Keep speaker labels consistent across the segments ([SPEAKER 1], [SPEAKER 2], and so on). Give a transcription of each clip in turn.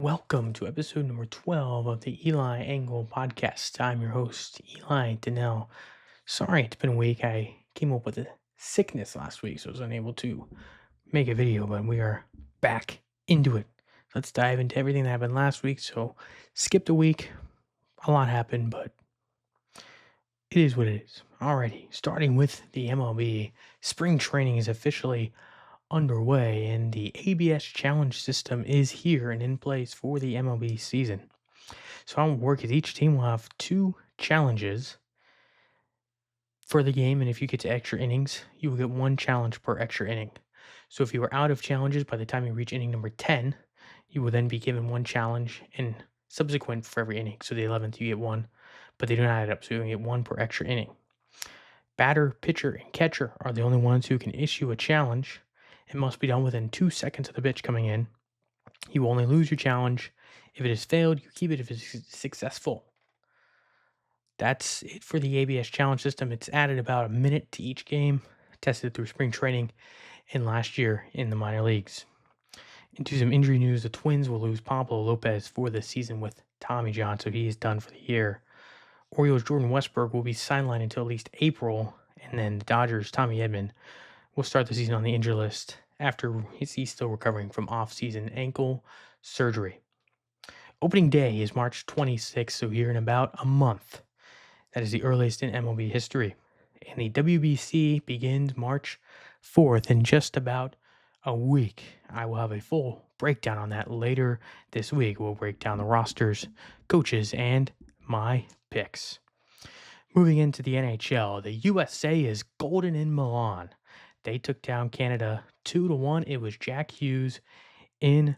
[SPEAKER 1] Welcome to episode number 12 of the Eli Angle podcast. I'm your host, Eli Donnell. Sorry, it's been a week. I came up with a sickness last week, so I was unable to make a video, but we are back into it. Let's dive into everything that happened last week. So, skipped a week. A lot happened, but it is what it is. Alrighty, starting with the MLB, spring training is officially underway, and the ABS challenge system is here and in place for the MLB season. So how it will work is each team will have two challenges for the game, and if you get to extra innings, you will get one challenge per extra inning. So if you are out of challenges by the time you reach inning number 10, you will then be given one challenge and subsequent for every inning. So the 11th, you get one, but they do not add up. So you get one per extra inning. Batter, pitcher, and catcher are the only ones who can issue a challenge. It must be done within 2 seconds of the pitch coming in. You only lose your challenge. If it has failed, you keep it if it's successful. That's it for the ABS challenge system. It's added about a minute to each game, tested through spring training and last year in the minor leagues. Into some injury news, the Twins will lose Pablo Lopez for the season with Tommy John, so he is done for the year. Orioles' Jordan Westburg will be sidelined until at least April, and then the Dodgers' Tommy Edman will start the season on the injury list after he's still recovering from off-season ankle surgery. Opening day is March 26th, so here in about a month. That is the earliest in MLB history. And the WBC begins March 4th in just about a week. I will have a full breakdown on that later this week. We'll break down the rosters, coaches, and my picks. Moving into the NHL, the USA is golden in Milan. They took down Canada 2-1. It was Jack Hughes in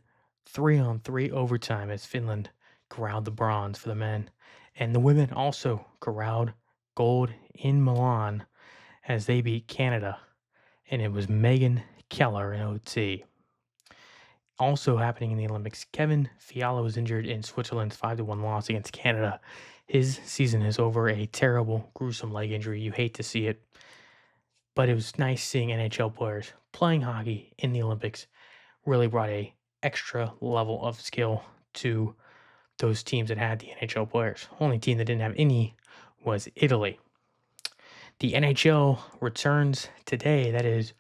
[SPEAKER 1] 3-on-3 overtime as Finland corralled the bronze for the men. And the women also corralled gold in Milan as they beat Canada. And it was Megan Keller in OT. Also happening in the Olympics, Kevin Fiala was injured in Switzerland's 5-1 loss against Canada. His season is over, a terrible, gruesome leg injury. You hate to see it. But it was nice seeing NHL players playing hockey in the Olympics. Really brought a extra level of skill to those teams that had the NHL players. Only team that didn't have any was Italy. The NHL returns today. That is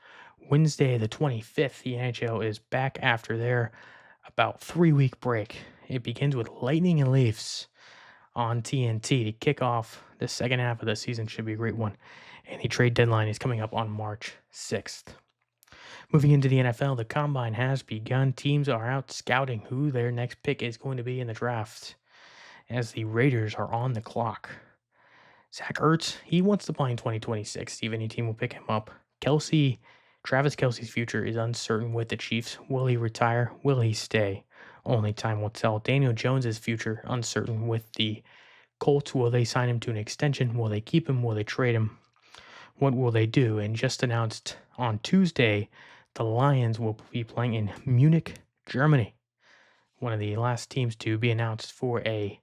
[SPEAKER 1] Wednesday the 25th. The NHL is back after their about 3-week break. It begins with Lightning and Leafs on TNT to kick off the second half of the season. Should be a great one. And the trade deadline is coming up on March 6th. Moving into the NFL, the combine has begun. Teams are out scouting who their next pick is going to be in the draft as the Raiders are on the clock. Zach Ertz, he wants to play in 2026. See if any team will pick him up. Travis Kelce's future is uncertain with the Chiefs. Will he retire? Will he stay? Only time will tell. Daniel Jones' future uncertain with the Colts. Will they sign him to an extension? Will they keep him? Will they trade him? What will they do? And just announced on Tuesday, the Lions will be playing in Munich, Germany. One of the last teams to be announced for a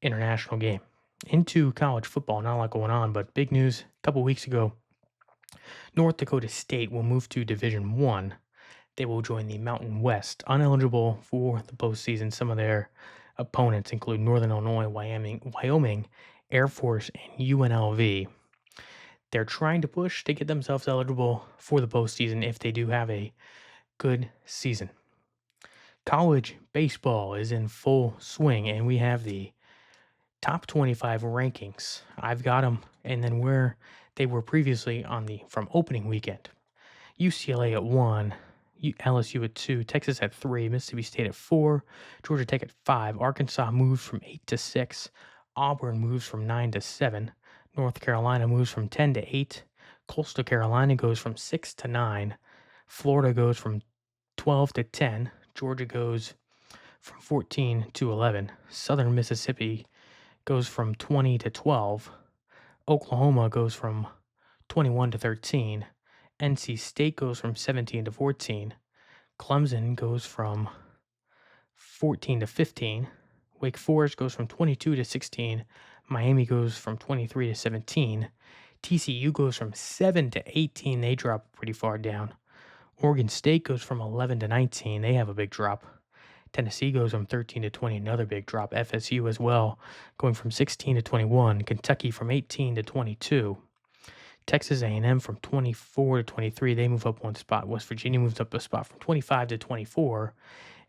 [SPEAKER 1] international game. Into college football, not a lot going on, but big news a couple weeks ago. North Dakota State will move to Division One. They will join the Mountain West, ineligible for the postseason. Some of their opponents include Northern Illinois, Wyoming, Air Force, and UNLV. They're trying to push to get themselves eligible for the postseason if they do have a good season. College baseball is in full swing, and we have the top 25 rankings. I've got them, and then where they were previously from opening weekend. UCLA at 1, LSU at 2, Texas at 3, Mississippi State at 4, Georgia Tech at 5, Arkansas moves from 8 to 6, Auburn moves from 9 to 7, North Carolina moves from 10 to 8, Coastal Carolina goes from 6 to 9, Florida goes from 12 to 10, Georgia goes from 14 to 11, Southern Mississippi goes from 20 to 12, Oklahoma goes from 21 to 13, NC State goes from 17 to 14, Clemson goes from 14 to 15, Wake Forest goes from 22 to 16, Miami goes from 23 to 17, TCU goes from 7 to 18, they drop pretty far down. Oregon State goes from 11 to 19, they have a big drop. Tennessee goes from 13 to 20, another big drop. FSU as well, going from 16 to 21. Kentucky from 18 to 22. Texas A&M from 24 to 23, they move up one spot. West Virginia moves up a spot from 25 to 24.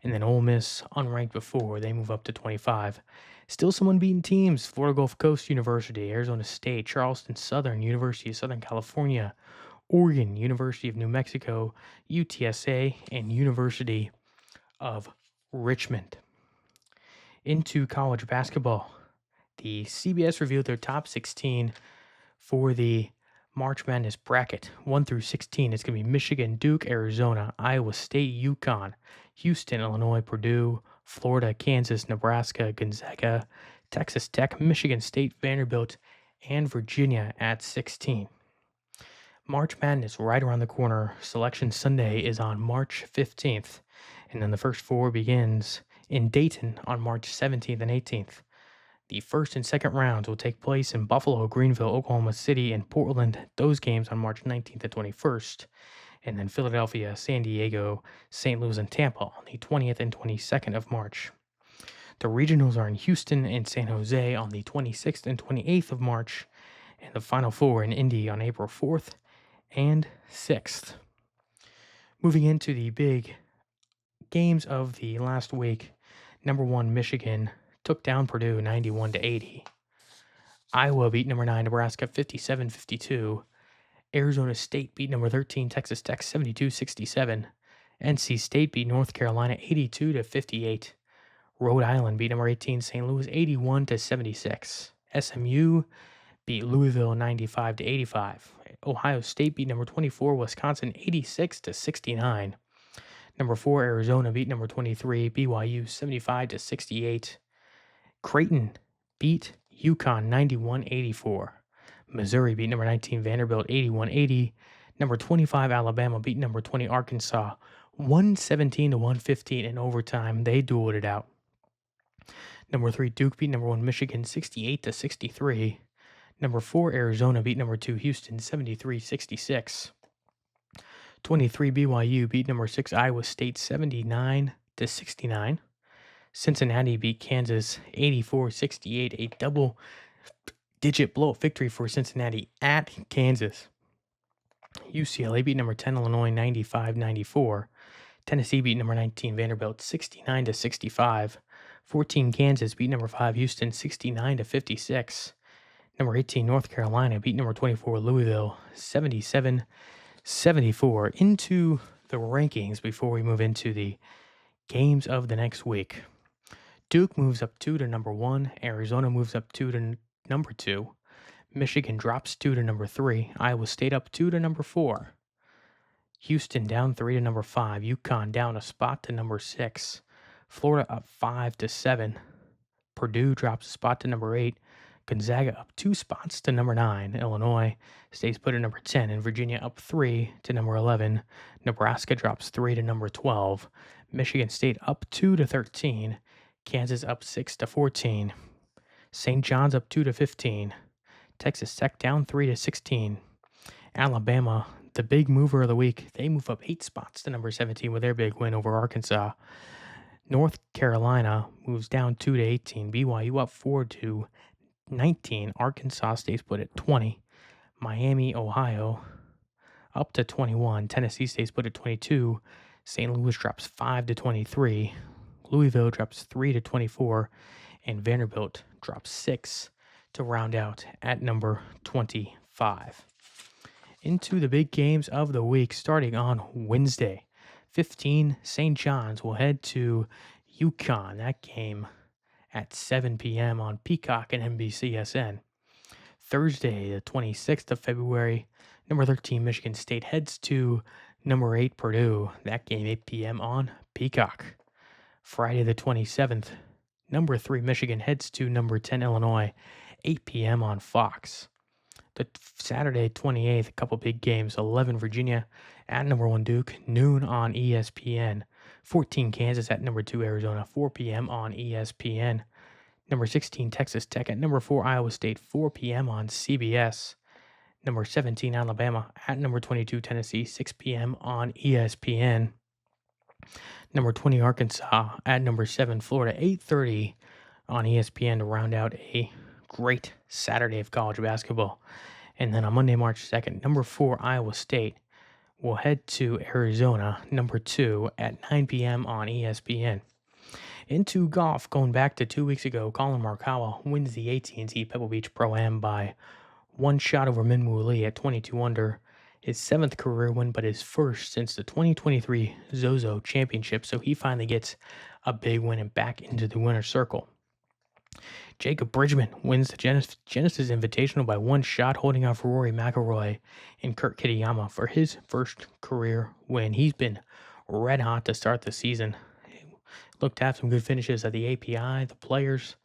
[SPEAKER 1] And then Ole Miss, unranked before, they move up to 25. Still some unbeaten teams. Florida Gulf Coast University, Arizona State, Charleston Southern, University of Southern California, Oregon, University of New Mexico, UTSA, and University of Richmond. Into college basketball. The CBS revealed their top 16 for the March Madness bracket, 1 through 16. It's going to be Michigan, Duke, Arizona, Iowa State, UConn, Houston, Illinois, Purdue, Florida, Kansas, Nebraska, Gonzaga, Texas Tech, Michigan State, Vanderbilt, and Virginia at 16. March Madness right around the corner. Selection Sunday is on March 15th, and then the first four begins in Dayton on March 17th and 18th. The first and second rounds will take place in Buffalo, Greenville, Oklahoma City, and Portland. Those games on March 19th and 21st. And then Philadelphia, San Diego, St. Louis, and Tampa on the 20th and 22nd of March. The regionals are in Houston and San Jose on the 26th and 28th of March. And the Final Four in Indy on April 4th and 6th. Moving into the big games of the last week, number 1 Michigan took down Purdue 91-80. Iowa beat number 9 Nebraska 57-52. Arizona State beat number 13 Texas Tech 72-67. NC State beat North Carolina 82-58. Rhode Island beat number 18 St. Louis 81-76. SMU beat Louisville 95-85. Ohio State beat number 24 Wisconsin 86-69. Number 4 Arizona beat number 23 BYU 75-68. Creighton beat UConn 91-84. Missouri beat number 19 Vanderbilt 81-80. Number 25 Alabama beat number 20 Arkansas 117-115 in overtime. They dueled it out. Number 3 Duke beat number 1 Michigan 68-63. Number 4 Arizona beat number 2 Houston 73-66. 23 BYU beat number 6 Iowa State 79-69. Cincinnati beat Kansas 84-68, a double-digit blowout victory for Cincinnati at Kansas. UCLA beat number 10 Illinois 95-94. Tennessee beat number 19 Vanderbilt 69-65. 14 Kansas beat number 5 Houston 69-56. Number 18 North Carolina beat number 24 Louisville 77-74. Into the rankings before we move into the games of the next week. Duke moves up 2 to number 1. Arizona moves up 2 to number 2. Michigan drops 2 to number 3. Iowa State up 2 to number 4. Houston down 3 to number 5. UConn down a spot to number 6. Florida up 5 to 7. Purdue drops a spot to number 8. Gonzaga up 2 spots to number 9. Illinois stays put at number 10. And Virginia up 3 to number 11. Nebraska drops 3 to number 12. Michigan State up 2 to 13. Kansas up 6 to 14. St. John's up 2 to 15. Texas Tech down 3 to 16. Alabama, the big mover of the week, they move up 8 spots to number 17 with their big win over Arkansas. North Carolina moves down 2 to 18. BYU up 4 to 19. Arkansas stays put at 20. Miami, Ohio up to 21. Tennessee stays put at 22. St. Louis drops 5 to 23. Louisville drops 3 to 24. And Vanderbilt drops 6 to round out at number 25. Into the big games of the week starting on Wednesday. 15, St. John's will head to UConn. That game at 7 p.m. on Peacock and NBCSN. Thursday, the 26th of February, number 13 Michigan State heads to number 8 Purdue. That game 8 p.m. on Peacock. Friday, the 27th, number 3 Michigan heads to number 10 Illinois, 8 p.m. on Fox. The Saturday 28th, a couple big games. 11 Virginia at number 1 Duke, noon on ESPN. 14 Kansas at number 2 Arizona, 4 p.m. on ESPN. Number 16 Texas Tech at number 4 Iowa State, 4 p.m. on CBS. Number 17 Alabama at number 22 Tennessee, 6 p.m. on ESPN. Number 20, Arkansas. At number 7, Florida. 8:30 on ESPN to round out a great Saturday of college basketball. And then on Monday, March 2nd, number 4, Iowa State will head to Arizona, number 2, at 9 p.m. on ESPN. Into golf, going back to 2 weeks ago, Colin Morikawa wins the AT&T Pebble Beach Pro-Am by one shot over Minwoo Lee at 22 under. His 7th career win, but his first since the 2023 Zozo Championship, so he finally gets a big win and back into the winner's circle. Jacob Bridgman wins the Genesis Invitational by one shot, holding off Rory McIlroy and Kurt Kitayama for his first career win. He's been red hot to start the season. Looked to have some good finishes at the API, the Players,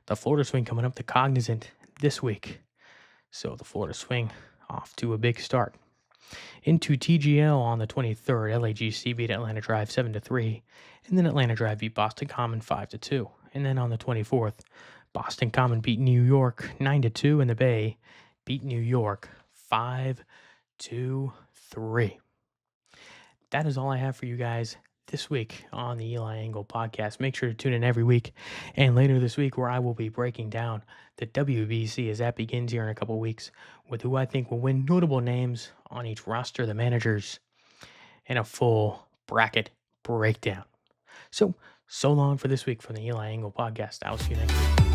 [SPEAKER 1] the Florida Swing coming up, the Cognizant this week. So the Florida Swing off to a big start. Into TGL on the 23rd, LAGC beat Atlanta Drive 7-3, and then Atlanta Drive beat Boston Common 5-2. And then on the 24th, Boston Common beat New York 9-2, and the Bay beat New York 5-3. That is all I have for you guys this week on the Eli Angle podcast. Make sure to tune in every week and later this week where I will be breaking down the WBC as that begins here in a couple weeks with who I think will win, notable names on each roster, the managers, and a full bracket breakdown. So long for this week from the Eli Angle podcast. I'll see you next week.